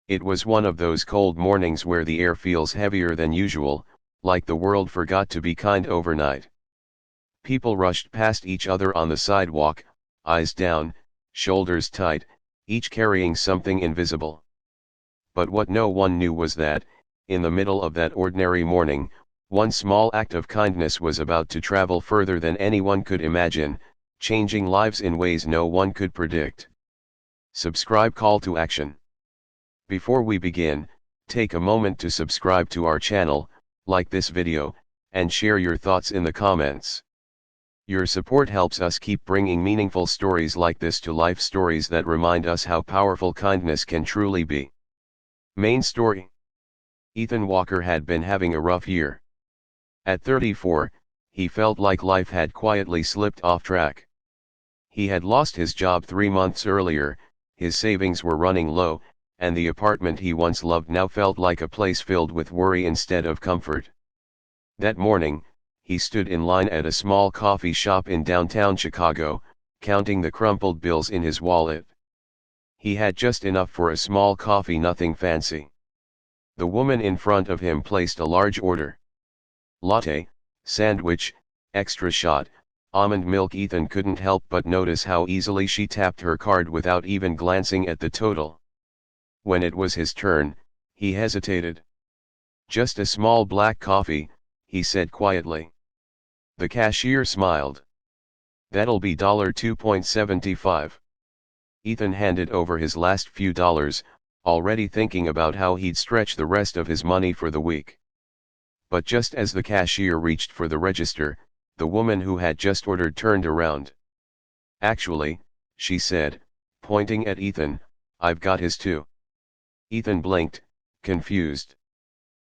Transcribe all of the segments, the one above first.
It was one of those cold mornings where the air feels heavier than usual, like the world forgot to be kind overnight. People rushed past each other on the sidewalk, eyes down, shoulders tight, each carrying something invisible. But what no one knew was that, in the middle of that ordinary morning, one small act of kindness was about to travel further than anyone could imagine, changing lives in ways no one could predict. Subscribe. Call to action. Before we begin, take a moment to subscribe to our channel, like this video, and share your thoughts in the comments. Your support helps us keep bringing meaningful stories like this to life, stories that remind us how powerful kindness can truly be. Main story. Ethan Walker had been having a rough year. At 34, he felt like life had quietly slipped off track. He had lost his job 3 months earlier, his savings were running low, and the apartment he once loved now felt like a place filled with worry instead of comfort. That morning, he stood in line at a small coffee shop in downtown Chicago, counting the crumpled bills in his wallet. He had just enough for a small coffee, nothing fancy. The woman in front of him placed a large order. Latte, sandwich, extra shot, almond milk. Ethan couldn't help but notice how easily she tapped her card without even glancing at the total. When it was his turn, he hesitated. "Just a small black coffee," he said quietly. The cashier smiled. "That'll be $2.75. Ethan handed over his last few dollars, already thinking about how he'd stretch the rest of his money for the week. But just as the cashier reached for the register, the woman who had just ordered turned around. "Actually," she said, pointing at Ethan, "I've got his too." Ethan blinked, confused.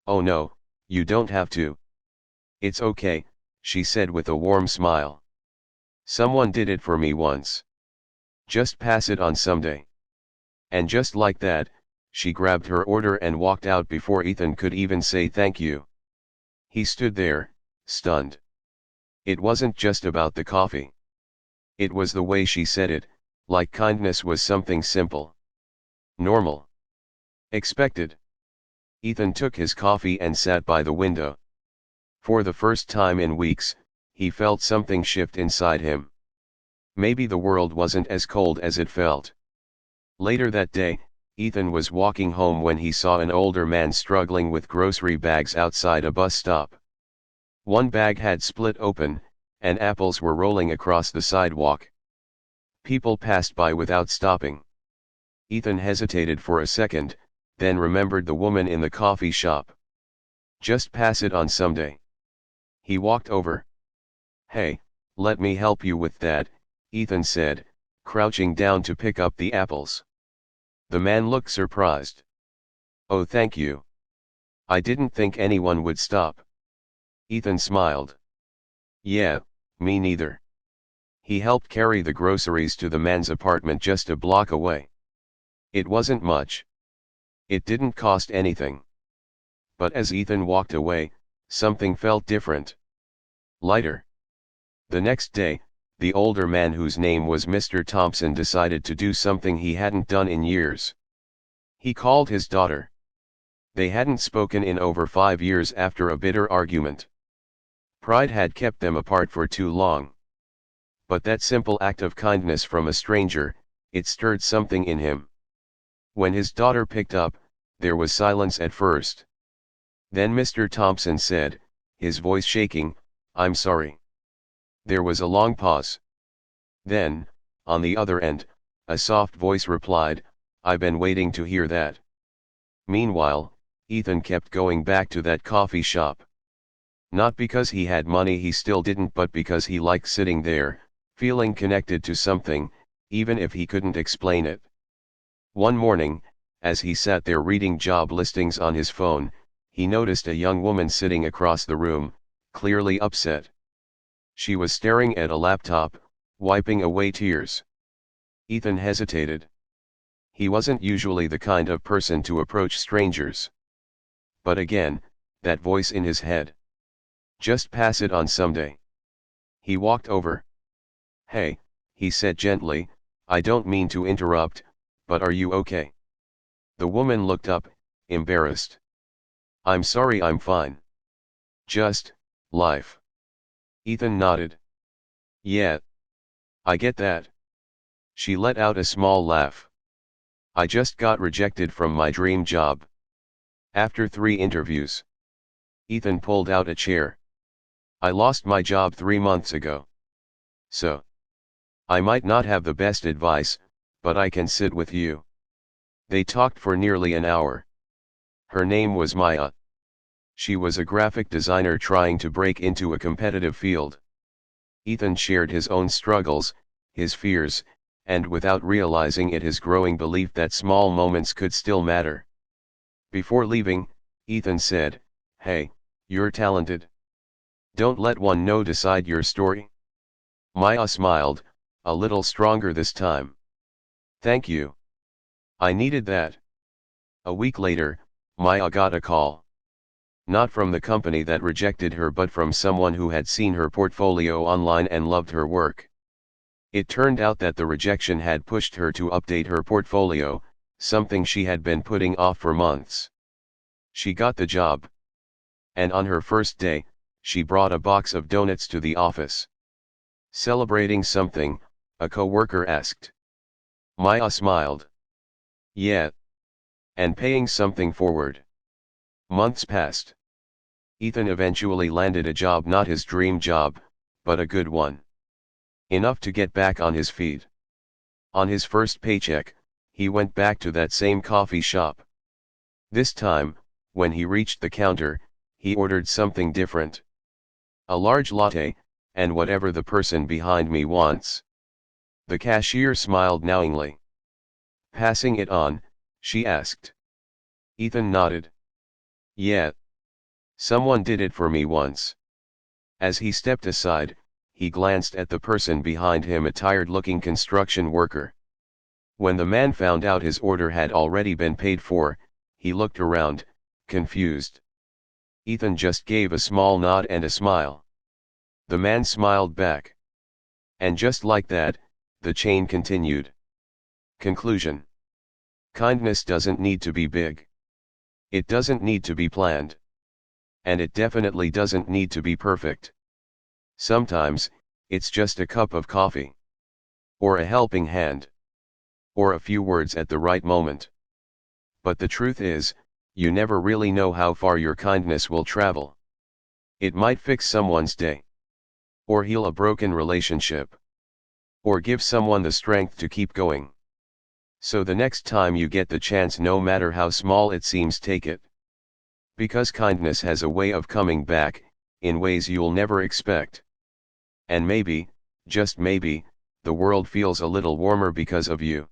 "Oh no, you don't have to." "It's okay," she said with a warm smile. "Someone did it for me once. Just pass it on someday." And just like that, she grabbed her order and walked out before Ethan could even say thank you. He stood there, stunned. It wasn't just about the coffee. It was the way she said it, like kindness was something simple, normal, expected. Ethan took his coffee and sat by the window. For the first time in weeks, he felt something shift inside him. Maybe the world wasn't as cold as it felt. Later that day, Ethan was walking home when he saw an older man struggling with grocery bags outside a bus stop. One bag had split open, and apples were rolling across the sidewalk. People passed by without stopping. Ethan hesitated for a second, then remembered the woman in the coffee shop. "Just pass it on someday." He walked over. "Hey, let me help you with that," Ethan said, crouching down to pick up the apples. The man looked surprised. "Oh, thank you. I didn't think anyone would stop." Ethan smiled. "Yeah, me neither." He helped carry the groceries to the man's apartment just a block away. It wasn't much. It didn't cost anything. But as Ethan walked away, something felt different. Lighter. The next day, the older man, whose name was Mr. Thompson, decided to do something he hadn't done in years. He called his daughter. They hadn't spoken in over 5 years after a bitter argument. Pride had kept them apart for too long. But that simple act of kindness from a stranger, it stirred something in him. When his daughter picked up, there was silence at first. Then Mr. Thompson said, his voice shaking, "I'm sorry." There was a long pause. Then, on the other end, a soft voice replied, "I've been waiting to hear that." Meanwhile, Ethan kept going back to that coffee shop. Not because he had money, he still didn't, but because he liked sitting there, feeling connected to something, even if he couldn't explain it. One morning, as he sat there reading job listings on his phone, he noticed a young woman sitting across the room, clearly upset. She was staring at a laptop, wiping away tears. Ethan hesitated. He wasn't usually the kind of person to approach strangers. But again, that voice in his head. "Just pass it on someday." He walked over. "Hey," he said gently, "I don't mean to interrupt, but are you okay?" The woman looked up, embarrassed. "I'm sorry, I'm fine. Just, life." Ethan nodded. "Yeah. I get that." She let out a small laugh. "I just got rejected from my dream job. After 3 interviews." Ethan pulled out a chair. "I lost my job 3 months ago. So. I might not have the best advice, but I can sit with you." They talked for nearly an hour. Her name was Maya. She was a graphic designer trying to break into a competitive field. Ethan shared his own struggles, his fears, and without realizing it his growing belief that small moments could still matter. Before leaving, Ethan said, "Hey, you're talented. Don't let one no decide your story." Maya smiled, a little stronger this time. "Thank you. I needed that." A week later, Maya got a call. Not from the company that rejected her but from someone who had seen her portfolio online and loved her work. It turned out that the rejection had pushed her to update her portfolio, something she had been putting off for months. She got the job. And on her first day, she brought a box of donuts to the office. "Celebrating something?" a coworker asked. Maya smiled. "Yeah. And paying something forward." Months passed. Ethan eventually landed a job, not his dream job, but a good one. Enough to get back on his feet. On his first paycheck, he went back to that same coffee shop. This time, when he reached the counter, he ordered something different. "A large latte, and whatever the person behind me wants." The cashier smiled knowingly. "Passing it on?" she asked. Ethan nodded. "Yeah. Someone did it for me once." As he stepped aside, he glanced at the person behind him, a tired-looking construction worker. When the man found out his order had already been paid for, he looked around, confused. Ethan just gave a small nod and a smile. The man smiled back. And just like that, the chain continued. Conclusion. Kindness doesn't need to be big. It doesn't need to be planned. And it definitely doesn't need to be perfect. Sometimes, it's just a cup of coffee. Or a helping hand. Or a few words at the right moment. But the truth is, you never really know how far your kindness will travel. It might fix someone's day. Or heal a broken relationship. Or give someone the strength to keep going. So the next time you get the chance, no matter how small it seems, take it. Because kindness has a way of coming back, in ways you'll never expect. And maybe, just maybe, the world feels a little warmer because of you.